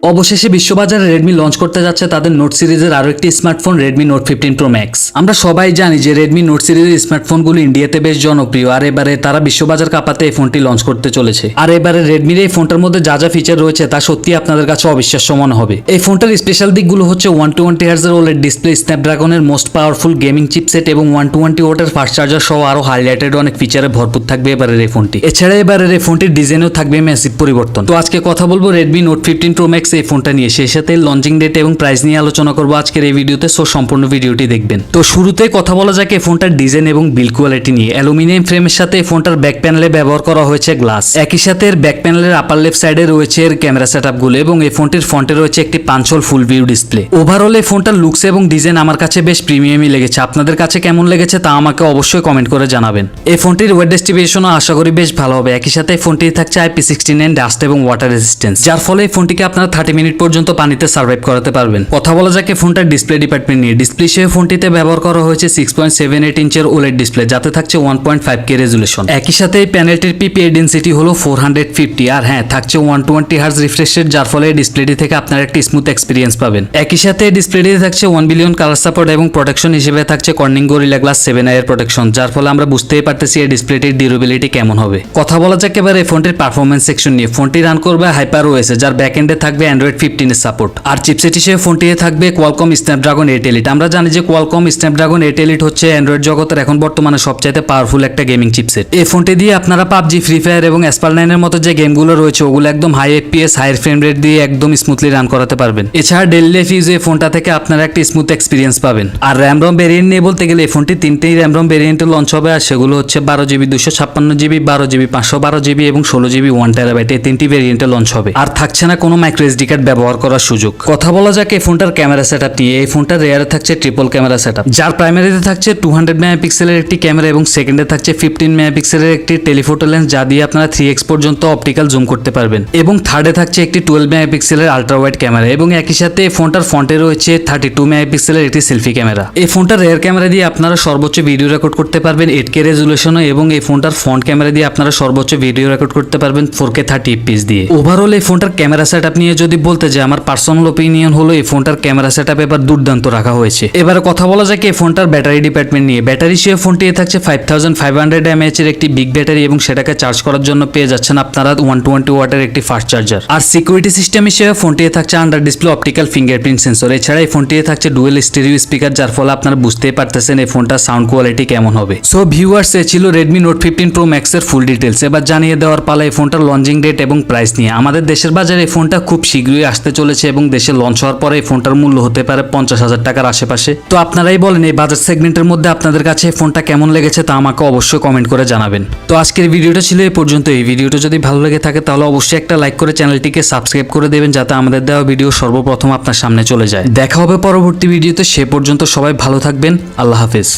অবশেষে বিশ্ববাজারে Redmi launch করতে যাচ্ছে তাদের নোট সিরিজের আরো একটি smartphone Redmi note 15 pro max. আমরা সবাই জানি যে রেডমি নোট সিরিজের স্মার্টফোনগুলো ইন্ডিয়াতে বেশ জনপ্রিয়, আর এবারে তারা বিশ্ববাজার কাঁপাতে এই ফোনটি লঞ্চ করতে চলেছে। আর এবারে রেডমির এই ফোনটার মধ্যে যা যা ফিচার রয়েছে তা সত্যি আপনাদের কাছে অবিশ্বাস্য মনে হবে। এই ফোনটার স্পেশাল দিকগুলো হচ্ছে 120 Hz এর OLED ডিসপ্লে, স্ন্যাপড্রাগনের মোস্ট পাওয়ারফুল গেমিং চিপসেট এবং 120 ওয়াটের ফাস্ট চার্জার সহ আরো হাইলাইটেড অনেক ফিচারে ভরপুর থাকবে এবারের এই ফোনটি। এছাড়া এবারের এই ফোনটির ডিজাইনেও থাকবে ম্যাসিভ পরিবর্তন। তো আজকে কথা বলবো রেডমি নোট 15 প্রো ম্যাক্স এই ফোনটা নিয়ে, সেই সাথে লঞ্চিং ডেট এবং প্রাইস নিয়ে আলোচনা করবো আজকের এই ভিডিওতে। সো সম্পূর্ণ ভিডিওটি দেখবেন। তো শুরুতে কথা বলা যাক এই ফোনটার ডিজাইন এবং বিল্ড কোয়ালিটি নিয়ে। অ্যালুমিনিয়াম ফ্রেমের সাথে এই ফোনটার ব্যাক প্যানেলে ব্যবহার করা হয়েছে গ্লাস। একই সাথে এর ব্যাক প্যানেলের আপার লেফট সাইডে রয়েছে এর ক্যামেরা সেটআপগুলো এবং এই ফোনটির ফ্রন্টে রয়েছে একটি পাঞ্চল ফুল ভিউ ডিসপ্লে। ওভারঅল এই ফোনটার লুকস এবং ডিজাইন আমার কাছে বেশ প্রিমিয়ামই লেগেছে। আপনাদের কাছে কেমন লেগেছে তা আমাকে অবশ্যই কমেন্ট করে জানাবেন। এই ফোনটির ওয়েট ডিস্ট্রিবিউশনও আশা করি বেশ ভালো হবে। একই সাথে এই ফোনটি থাকছে IP69 ডাস্ট এবং ওয়াটার রেজিস্ট্যান্স, যার ফলে এই ফোনটিকে আপনারা 30 মিনিট পর্যন্ত পানিতে সার্ভাইভ করাতে পারবেন। কথা বলা যাক এই ফোনটার ডিসপ্লে ডিপার্টমেন্ট নিয়ে। ডিসপ্লে সহ ফোনটিতে ব্যবহার করা হয়েছে 6.78 ইঞ্চের OLED ডিসপ্লে, যাতে থাকছে 1.5K রেজুলেশন। একই সাথে এই প্যানেলটির PPI ডেনসিটি হলো 450, আর হ্যাঁ থাকছে 120 Hz রিফ্রেশ রেট, যার ফলে এই ডিসপ্লেটি থেকে আপনারা একটি স্মুথ এক্সপিরিয়েন্স পাবেন। একই সাথে এই ডিসপ্লেটিতে থাকছে 1 বিলিয়ন কালার সাপোর্ট এবং প্রোটেকশন হিসেবে থাকছে কর্নিং গরিলা গ্লাস 7i এর প্রোটেকশন, যার ফলে আমরা বুঝতেই পারতেছি এই ডিসপ্লেটির ডিউরেবিলিটি কেমন হবে। কথা বলা যাক এবার এই ফোনটির পারফরমেন্স সেকশন নিয়ে। ফোনটি রান করবে হাইপার OS, যার ব্যাক এন্ডে থাকবে Android 15 এর সাপোর্ট। আর চিপসেট হিসেবে ফোনটিতে থাকবে কোয়ালকম স্ন্যাপড্রাগন 8 Elite। আমরা জানি যে কোয়ালকম স্ন্যাপড্রাগন 8 Elite হচ্ছে অ্যান্ড্রয়েড জগতের এখন বর্তমানে সবচাইতে পাওয়ারফুল একটা গেমিং চিপসেট। এই ফোনটি দিয়ে আপনারা PUBG, ফ্রি ফায়ার এবং অ্যাসপাল 9 এর মতো যে গেমগুলো রয়েছে ওগুলো একদম high FPS, high frame rate দিয়ে একদম স্মুথলি রান করাতে পারবেন। এছাড়া ডেইলি লাইফ ইউজে এই ফোনটা থেকে আপনারা একটা স্মুথ এক্সপিরিয়েন্স পাবেন। আর র্যাম রম ভেরিয়েন্ট নিয়ে বলতে গেলে এই ফোনটি 3টেই র্যাম রম ভেরিয়েন্টে লঞ্চ হবে, আর সেগুলো হচ্ছে 12GB 256GB, 12GB 512GB এবং 16GB 1TB। এই 3টি ভেরিয়েন্টে লঞ্চ হবে। আর থাকছে না কোনো মাইক্রো SD কার্ড ব্যবহার করার সুযোগ। কথা বলা যাক এই ফোনটার ক্যামেরা সেটআপ নিয়ে। এই ফোনটার রেয়ারে থাকছে ট্রিপল ক্যামেরা সেটআপ, যার প্রাইমারিতে থাকছে 200 মেগাপিক্সেলের একটি ক্যামেরা এবং সেকেন্ডে থাকছে 15 মেগাপিক্সেলের একটি টেলিফোটো লেন্স, যা দিয়ে আপনারা 3x পর্যন্ত অপটিক্যাল জুম করতে পারবেন। এবং থার্ডে থাকছে একটি 12 মেগাপিক্সেলের আলট্রা ওয়াইড ক্যামেরা এবং একই সাথে এই ফোনটার ফ্রন্টে রয়েছে 32 মেগাপিক্সেলের একটি সেলফি ক্যামেরা। এই ফোনটার রেয়ার ক্যামেরা দিয়ে আপনারা সর্বোচ্চ ভিডিও রেকর্ড করতে পারবেন 8K রেজুলেশনে এবং এই ফোনটার ফ্রন্ট ক্যামেরা দিয়ে আপনারা সর্বোচ্চ ভিডিও রেকর্ড করতে পারবেন 4K 30 fps দিয়ে। ওভারঅল এই ফোনটার ক্যামেরা সেটআপ নিয়ে যদি বলতে যাই, আমার পার্সোনাল ওপিনিয়ন হলো এই ফোনটার ক্যামেরা সেটআপ এবার দুর্দান্ত রাখা হয়েছে। এবারে কথা বলা যাক এই ফোনটার ব্যাটারি ডিপার্টমেন্ট নিয়ে। ব্যাটারি সহ ফোনটি থাকছে 5500 mAh এর একটি বিগ ব্যাটারি এবং সেটাকে চার্জ করার জন্য পেয়ে যাচ্ছেন আপনারা 120 ওয়াটের একটি ফাস্ট চার্জার। আর সিকিউরিটি সিস্টেম হিসেবে ফোনটি থাকছে under display optical fingerprint sensor. এছাড়া এই ফোনটি থাকছে ডুয়েল স্টেরিও স্পিকার, যার ফলে আপনারা বুঝতেই পারতেছেন এই ফোনটার সাউন্ড কোয়ালিটি কেমন হবে। সো ভিউয়ার্স, এ ছিল রেডমি নোট 15 প্রো ম্যাক্স এর ফুল ডিটেলস। এবার জানিয়ে দেওয়ার পালা এই ফোনটার লঞ্চিং ডেট এবং প্রাইস নিয়ে। আমাদের দেশের বাজারে এই ফোনটা খুব শীঘ্রই আসতে চলেছে এবং দেশে লঞ্চ হওয়ার পরে এই ফোনটার মূল্য হতে পারে 50,000 টাকার আশেপাশে। তো আপনারাই বলেন এই বাজার সেগমেন্টের মধ্যে আপনাদের কাছে এই ফোনটা কেমন লেগেছে তা আমাকে অবশ্যই কমেন্ট করে জানাবেন। তো আজকের ভিডিওটা ছিল এই পর্যন্ত। এই ভিডিওটা যদি ভালো লেগে থাকে তাহলে অবশ্যই একটা লাইক করে চ্যানেলটিকে সাবস্ক্রাইব করে দেবেন, যাতে আমাদের দেওয়া ভিডিও সর্বপ্রথম আপনার সামনে চলে যায়। দেখা হবে পরবর্তী ভিডিওতে। সে পর্যন্ত সবাই ভালো থাকবেন। আল্লাহ হাফেজ।